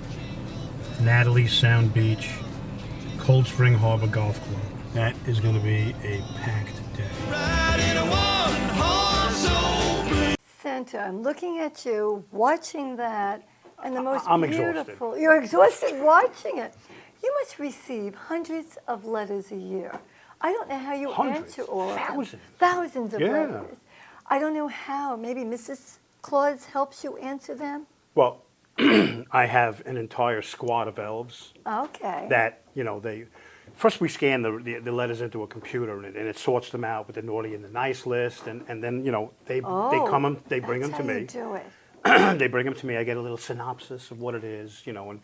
E: Natalie Sound Beach, Cold Spring Harbor Golf Club. That is going to be a packed day.
A: Santa, I'm looking at you, watching that, and the most
E: I'm
A: beautiful. You're exhausted watching it. You must receive hundreds of letters a year. I don't know how you answer all of them. Thousands of letters. I don't know how. Maybe Mrs. Claus helps you answer them?
E: Well, I have an entire squad of elves.
A: Okay.
E: That, they... First we scan the letters into a computer, and it sorts them out with the naughty and the nice list, and then, they bring them to me.
A: That's how you do it.
E: They bring them to me. I get a little synopsis of what it is, and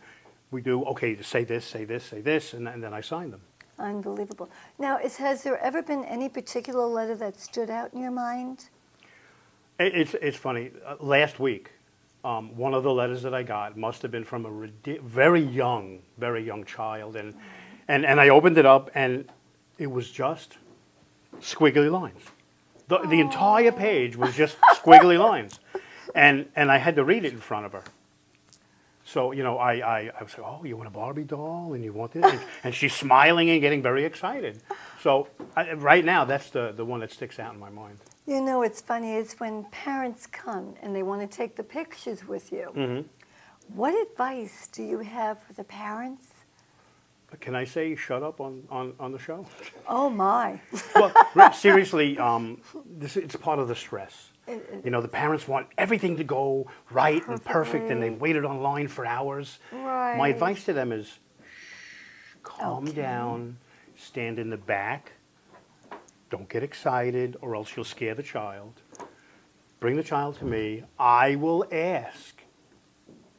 E: we do, okay, say this, say this, say this, and then I sign them.
A: Unbelievable. Now, has there ever been any particular letter that stood out in your mind?
E: It's funny. Last week, one of the letters that I got must have been from a very young child, and I opened it up, and it was just squiggly lines. The entire page was just squiggly lines, and I had to read it in front of her. So, I was like, oh, you want a Barbie doll, and you want this? And she's smiling and getting very excited. So right now, that's the one that sticks out in my mind.
A: It's funny, it's when parents come and they want to take the pictures with you.
E: Mm-hmm.
A: What advice do you have for the parents?
E: Can I say shut up on the show?
A: Oh, my.
E: Well, seriously, it's part of the stress. The parents want everything to go right and perfect, and they've waited online for hours.
A: Right.
E: My advice to them is calm down, stand in the back, don't get excited, or else you'll scare the child. Bring the child to me. I will ask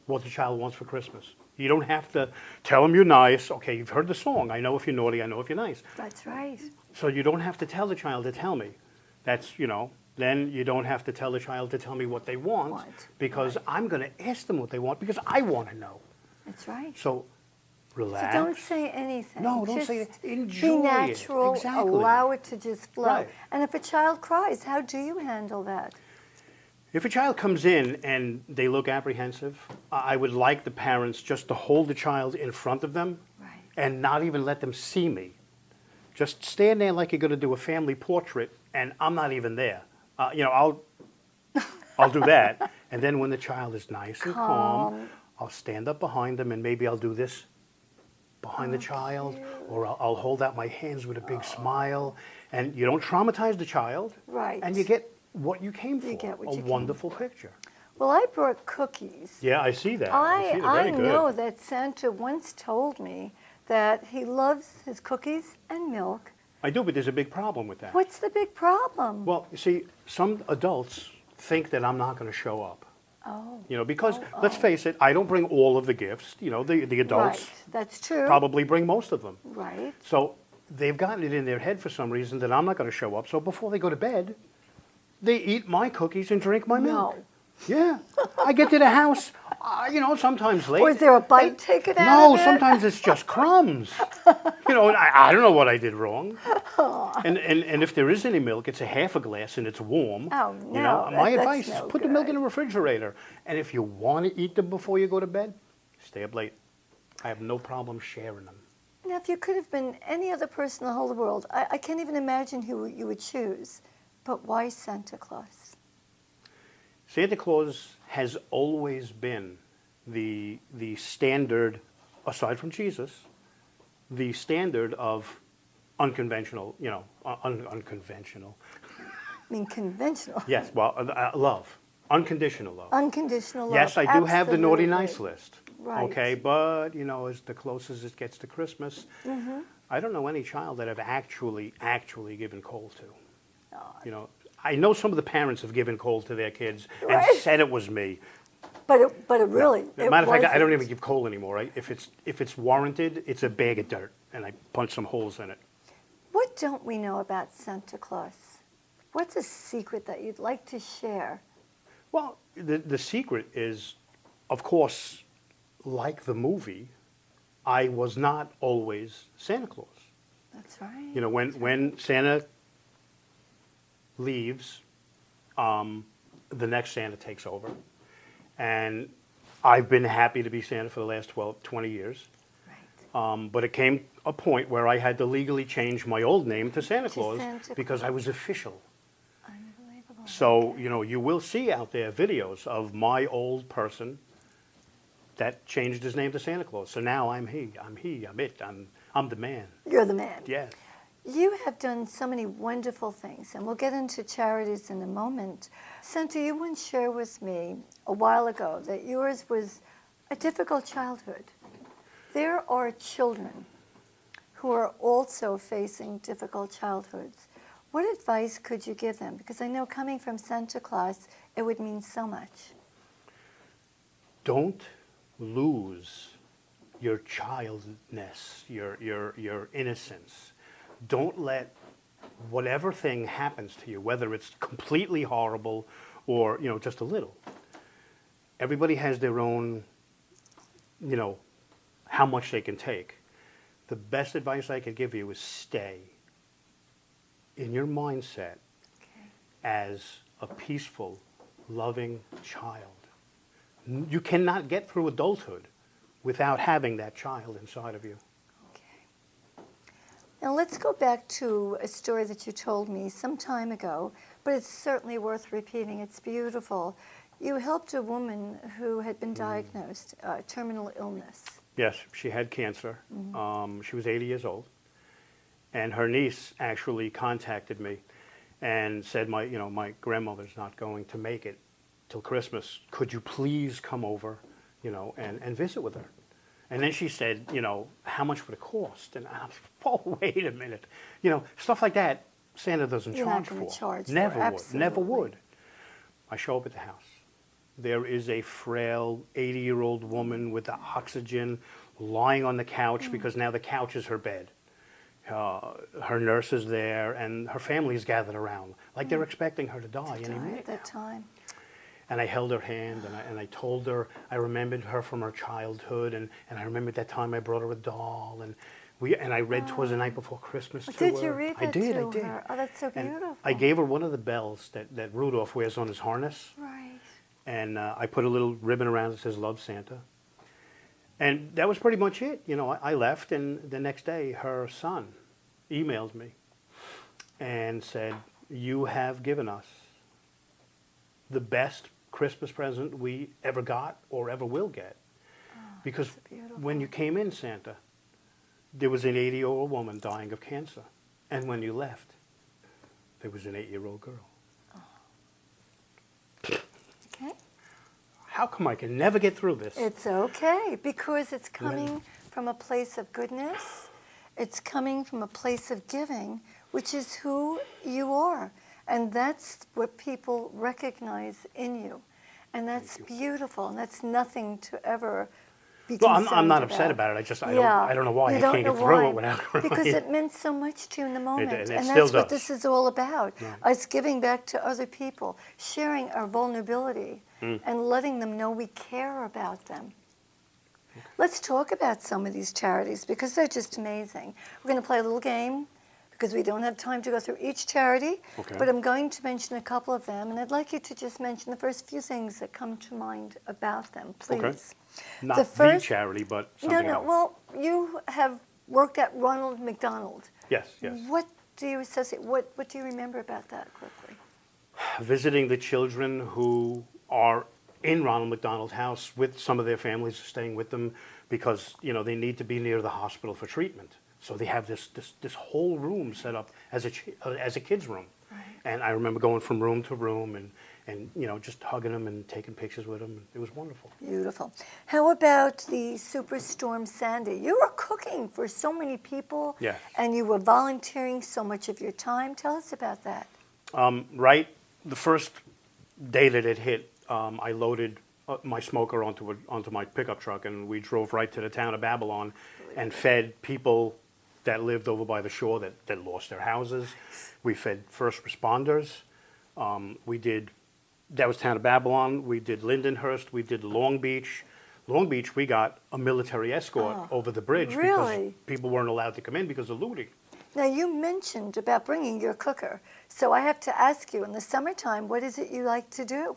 E: what the child wants for Christmas. You don't have to tell them you're nice. Okay, you've heard the song. I know if you're naughty, I know if you're nice.
A: That's right.
E: So you don't have to tell the child to tell me. That's, then you don't have to tell the child to tell me what they want. Because I'm going to ask them what they want because I want to know.
A: That's right.
E: So relax.
A: So don't say anything.
E: No, don't
A: just
E: say it. Enjoy
A: be natural.
E: it. Exactly.
A: Allow it to just flow.
E: Right.
A: And if a child cries, how do you handle that?
E: If a child comes in and they look apprehensive, I would like the parents just to hold the child in front of them and not even let them see me. Just stand there like you're going to do a family portrait, and I'm not even there. I'll do that. And then when the child is nice and calm, I'll stand up behind them, and maybe I'll do this behind the child, or I'll hold out my hands with a big smile. And you don't traumatize the child.
A: Right.
E: And you get what you came for, a wonderful picture.
A: Well, I brought cookies.
E: Yeah, I see that.
A: I know that Santa once told me that he loves his cookies and milk.
E: I do, but there's a big problem with that.
A: What's the big problem?
E: Well, you see, some adults think that I'm not going to show up.
A: Oh.
E: Because let's face it, I don't bring all of the gifts. The adults
A: right. That's true.
E: probably bring most of them.
A: Right.
E: So they've gotten it in their head for some reason that I'm not going to show up. So before they go to bed, they eat my cookies and drink my milk.
A: No.
E: Yeah. I get to the house, sometimes late.
A: Or is there a bite taken out
E: No,
A: of it?
E: sometimes it's just crumbs. I don't know what I did wrong. And if there is any milk, it's a half a glass and it's warm.
A: Oh, no.
E: My advice is put the milk in the refrigerator. And if you want to eat them before you go to bed, stay up late. I have no problem sharing them.
A: Now, if you could have been any other person in the whole world, I can't even imagine who you would choose. But why Santa Claus?
E: Santa Claus has always been the standard, aside from Jesus, the standard of unconventional, unconventional.
A: I mean, conventional.
E: Yes, well, love. Unconditional love.
A: Unconditional love.
E: Yes, I do have the naughty nice list.
A: Right.
E: Okay, but, as the closest it gets to Christmas, I don't know any child that I've actually given coal to. I know some of the parents have given coal to their kids and said it was me.
A: But it really, it
E: matter of fact, I don't
A: wasn't.
E: even give coal anymore. If it's warranted, it's a bag of dirt, and I punch some holes in it.
A: What don't we know about Santa Claus? What's a secret that you'd like to share?
E: Well, the secret is, of course, like the movie, I was not always Santa Claus.
A: That's right.
E: You know, when Santa leaves, the next Santa takes over. And I've been happy to be Santa for the last 20 years.
A: Right.
E: But it came a point where I had to legally change my old name to Santa Claus
A: Santa
E: because I was official.
A: Unbelievable.
E: So,
A: Okay.
E: you know, you will see out there videos of my old person that changed his name to Santa Claus. So now I'm it, I'm the man.
A: You're the man.
E: Yes.
A: You have done so many wonderful things, and we'll get into charities in a moment. Santa, you once shared with me a while ago that yours was a difficult childhood. There are children who are also facing difficult childhoods. What advice could you give them? Because I know coming from Santa Claus, it would mean so much.
E: Don't lose your childness, your innocence. Don't let whatever thing happens to you, whether it's completely horrible or, you know, just a little. Everybody has their own, you know, how much they can take. The best advice I could give you is stay in your mindset as a peaceful, loving child. You cannot get through adulthood without having that child inside of you.
A: Now let's go back to a story that you told me some time ago, but it's certainly worth repeating. It's beautiful. You helped a woman who had been diagnosed terminal illness.
E: Yes, she had cancer. She was 80 years old, and her niece actually contacted me and said, my grandmother's not going to make it till Christmas. Could you please come over, and visit with her? And then she said, how much would it cost? And I was, oh, wait a minute. Stuff like that, Santa doesn't
A: You're
E: charge
A: not going
E: for.
A: to charge
E: Never
A: for,
E: would,
A: absolutely.
E: never would. I show up at the house. There is a frail 80-year-old woman with the oxygen lying on the couch because now the couch is her bed. Her nurse is there, and her family is gathered around, like they're expecting her to die any minute
A: At that time.
E: And I held her hand, and I told her I remembered her from her childhood, and I remembered that time I brought her a doll, and I read "'Twas the Night Before Christmas" to her.
A: Did you read that
E: I did.
A: to her? Oh, that's so
E: And
A: beautiful.
E: I gave her one of the bells that Rudolph wears on his harness,
A: Right.
E: and I put a little ribbon around it that says "Love Santa." And that was pretty much it. I left, and the next day her son emailed me and said, "You have given us the best Christmas present we ever got or ever will get." Because when you came in, Santa, there was an 80-year-old woman dying of cancer. And when you left, there was an 8-year-old girl.
A: Okay.
E: How come I can never get through this?
A: It's okay, because it's coming from a place of goodness. It's coming from a place of giving, which is who you are. And that's what people recognize in you. And that's beautiful. And that's nothing to ever be concerned
E: I'm not upset about it. I don't know why I can't get through it without crying.
A: Because it meant so much to you in the moment.
E: and it
A: and
E: still
A: that's what
E: does.
A: this is all about.
E: Right.
A: Us giving back to other people, sharing our vulnerability, and letting them know we care about them. Let's talk about some of these charities because they're just amazing. We're going to play a little game because we don't have time to go through each charity, but I'm going to mention a couple of them, and I'd like you to just mention the first few things that come to mind about them, please.
E: Okay. Not the charity, but something else.
A: Well, you have worked at Ronald McDonald.
E: Yes.
A: What do you associate? What do you remember about that quickly?
E: Visiting the children who are in Ronald McDonald's house with some of their families staying with them because they need to be near the hospital for treatment. So they have this whole room set up as a kid's room.
A: Right.
E: And I remember going from room to room and just hugging them and taking pictures with them. It was wonderful.
A: Beautiful. How about the Superstorm Sandy? You were cooking for so many people,
E: Yes.
A: and you were volunteering so much of your time. Tell us about that.
E: Right, the first day that it hit, I loaded my smoker onto my pickup truck, and we drove right to the town of Babylon and fed people that lived over by the shore that lost their houses. We fed first responders. We did That was Town of Babylon. We did Lindenhurst. We did Long Beach. Long Beach, we got a military escort over the bridge because people weren't allowed to come in because of looting.
A: Now, you mentioned about bringing your cooker. So I have to ask you, in the summertime, what is it you like to do?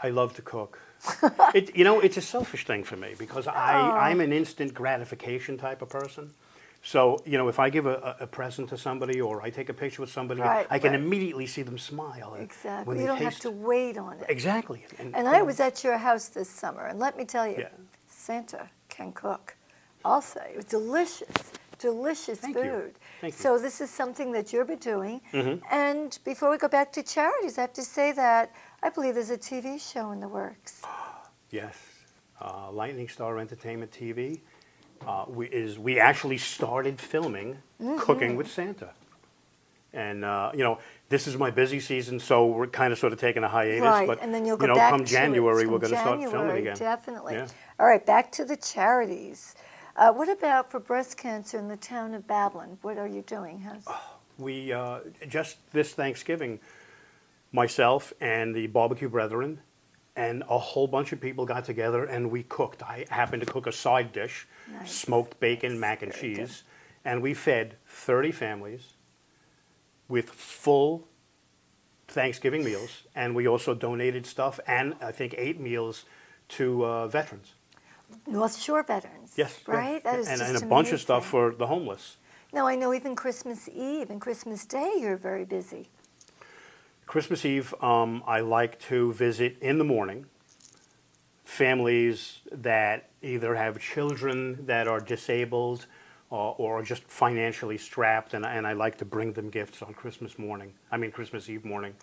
E: I love to cook. It's a selfish thing for me because I'm an instant gratification type of person. So, if I give a present to somebody or I take a picture with somebody, I can immediately see them smile.
A: Exactly. You don't have to wait on it.
E: Exactly.
A: And I was at your house this summer, and let me tell you, Santa can cook. I'll say, it was delicious food.
E: Thank you.
A: So this is something that you'll be doing. And before we go back to charities, I have to say that I believe there's a TV show in the works.
E: Yes. Lightning Star Entertainment TV. We actually started filming Cooking with Santa. And, this is my busy season, so we're kind of sort of taking a hiatus.
A: Right,
E: but,
A: and then you'll go back
E: come
A: to
E: January,
A: it.
E: we're going to start filming again.
A: Definitely.
E: Yeah.
A: All right, back to the charities. What about for breast cancer in the town of Babylon? What are you doing?
E: We, just this Thanksgiving, myself and the Barbecue Brethren and a whole bunch of people got together and we cooked. I happened to cook a side dish, smoked bacon, mac and cheese, and we fed 30 families with full Thanksgiving meals, and we also donated stuff and I think 8 meals to veterans.
A: North Shore veterans.
E: Yes.
A: Right?
E: Yeah.
A: That is
E: and
A: just
E: a bunch of
A: amazing.
E: stuff for the homeless.
A: Now, I know even Christmas Eve and Christmas Day you're very busy.
E: Christmas Eve, I like to visit in the morning families that either have children that are disabled or just financially strapped, and I like to bring them gifts on Christmas Eve morning.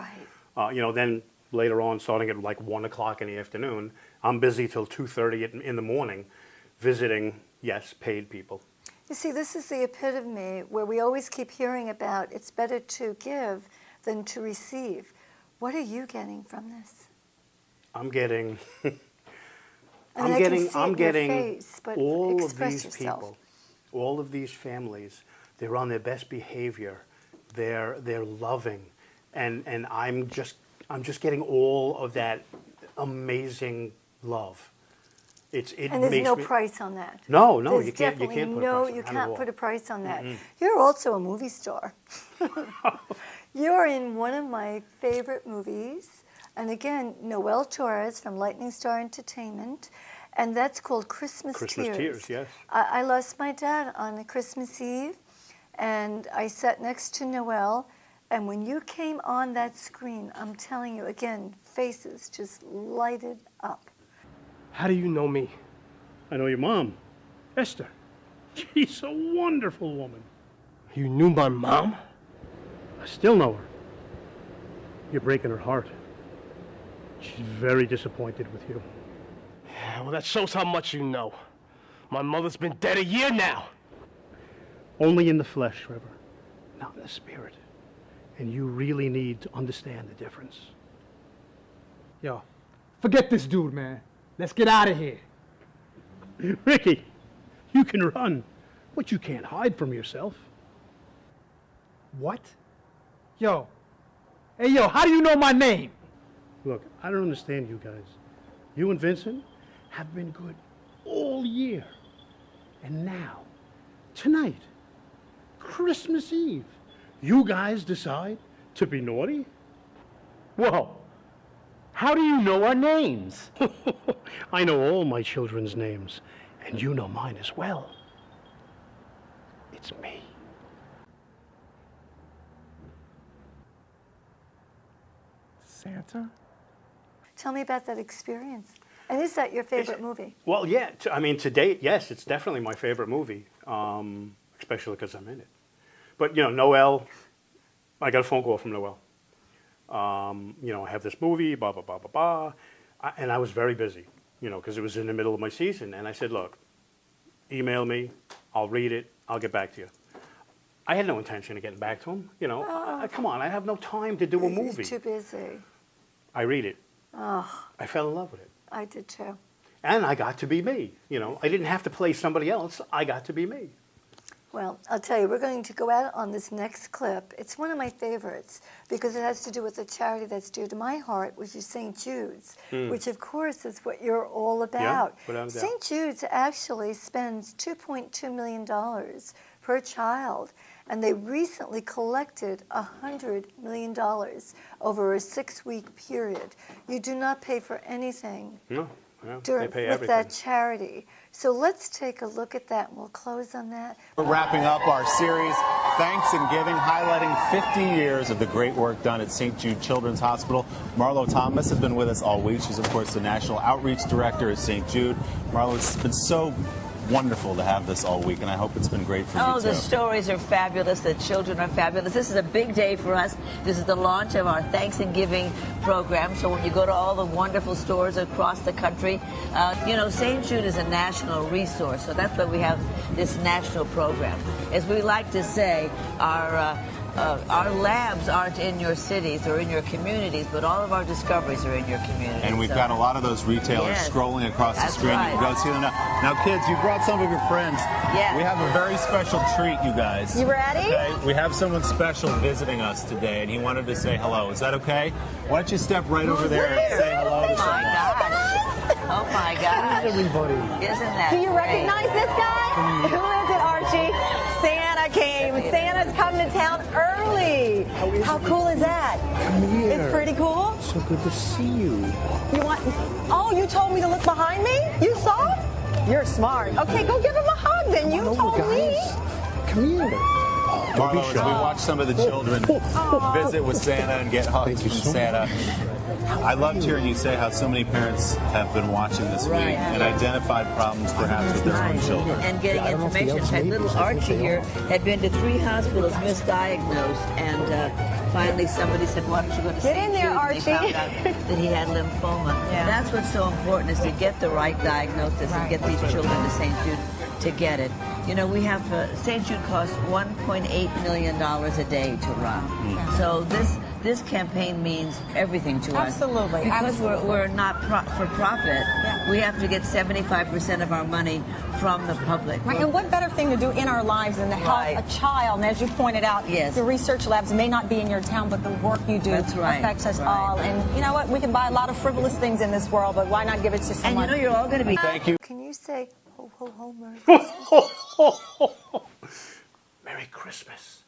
A: Right.
E: Then later on, starting at like 1 o'clock in the afternoon, I'm busy till 2:30 in the morning visiting, paid people.
A: You see, this is the epitome where we always keep hearing about it's better to give than to receive. What are you getting from this?
E: I'm getting
A: I can see it in your face, but
E: all of
A: express
E: these
A: yourself.
E: people, all of these families, they're on their best behavior. They're loving, and I'm just getting all of that amazing love.
A: And there's no price on that.
E: No,
A: There's
E: you can't. You
A: definitely
E: can't put a price on it.
A: you
E: Not at
A: can't
E: all.
A: put a price on that. You're also a movie star. You're in one of my favorite movies, and again, Noel Torres from Lightning Star Entertainment, and that's called Christmas Tears.
E: Yes.
A: I lost my dad on a Christmas Eve, and I sat next to Noel, and when you came on that screen, I'm telling you again, faces just lighted up.
L: How do you know me?
E: I know your mom, Esther. She's a wonderful woman.
L: You knew my mom?
E: I still know her. You're breaking her heart. She's very disappointed with you.
L: Yeah, well, that shows how much you know. My mother's been dead a year now.
E: Only in the flesh, Trevor, not in the spirit. And you really need to understand the difference.
M: Yo, forget this dude, man. Let's get out of here.
E: Ricky, you can run, but you can't hide from yourself.
M: What? Yo. Hey, yo, how do you know my name?
E: Look, I don't understand you guys. You and Vincent have been good all year. And now, tonight, Christmas Eve, you guys decide to be naughty?
L: Whoa. How do you know our names?
E: I know all my children's names, and you know mine as well. It's me.
M: Santa?
E: Tell
A: me about that experience. And is that your favorite movie?
E: Well, yeah. To date, yes, it's definitely my favorite movie, especially because I'm in it. But, Noel, I got a phone call from Noel. I have this movie, blah, blah, blah, blah, blah. And I was very busy, because it was in the middle of my season. And I said, look, email me. I'll read it. I'll get back to you. I had no intention of getting back to him. Come on, I have no time to do a movie.
A: Too busy.
E: I read it.
A: Oh.
E: I fell in love with it.
A: I did too.
E: And I got to be me. I didn't have to play somebody else. I got to be me.
A: Well, I'll tell you, we're going to go out on this next clip. It's one of my favorites because it has to do with a charity that's dear to my heart, which is St. Jude's, which of course is what you're all about. St. Jude's actually spends $2.2 million per child, and they recently collected $100 million over a 6-week period. You do not pay for anything.
E: No.
A: With that charity. So let's take a look at that, and we'll close on that.
N: We're wrapping up our series, Thanks and Giving, highlighting 50 years of the great work done at St. Jude Children's Hospital. Marlo Thomas has been with us all week. She's, of course, the National Outreach Director at St. Jude. Marlo, it's been so wonderful to have this all week, and I hope it's been great for you, too.
O: Oh, the stories are fabulous. The children are fabulous. This is a big day for us. This is the launch of our Thanks and Giving program. So when you go to all the wonderful stores across the country, you know, St. Jude is a national resource. So that's why we have this national program. As we like to say, our labs aren't in your cities or in your communities, but all of our discoveries are in your community.
N: And we've got a lot of those retailers scrolling across the screen.
O: Right.
N: You can go see them now. Now, kids, you brought some of your friends.
O: Yeah.
N: We have a very special treat, you guys.
P: You ready?
N: Okay. We have someone special visiting us today, and he wanted to say hello. Is that okay? Why don't you step right over there and say hello to someone?
O: Oh my gosh.
E: Everybody.
O: Isn't that
P: Do you
O: great?
P: recognize this guy? Who is it, Archie? Santa came. Santa's come to town early. How cool is that?
E: Come here.
P: It's pretty cool.
E: So good to see you.
P: You want? Oh, you told me to look behind me? You saw? You're smart. Okay, go give him a hug then. You told me.
E: Come here.
N: Marlo, as we watch some of the children visit with Santa and get hugs from Santa, I loved hearing you say how so many parents have been watching this week and identified problems perhaps with their own children.
O: And getting information. In fact, little Archie here had been to 3 hospitals misdiagnosed, and finally somebody said, why don't you go to St.
P: Get in there,
O: Jude?
P: Archie.
O: And they found out that he had lymphoma.
P: Yeah.
O: That's what's so important, is to get the right diagnosis and get these children to St. Jude to get it. You know, we have, St. Jude costs $1.8 million a day to run. So this campaign means everything to us.
P: Absolutely.
O: Because we're not for profit, we have to get 75% of our money from the public.
P: Right, and what better thing to do in our lives than to help a child? And as you pointed out, the research labs may not be in your town, but the work you do affects us all. And you know what? We can buy a lot of frivolous things in this world, but why not give it to someone?
O: And you know you're all going to be...
N: Thank you.
A: Can you say, ho, ho, ho, Merry Christmas?
E: Merry Christmas.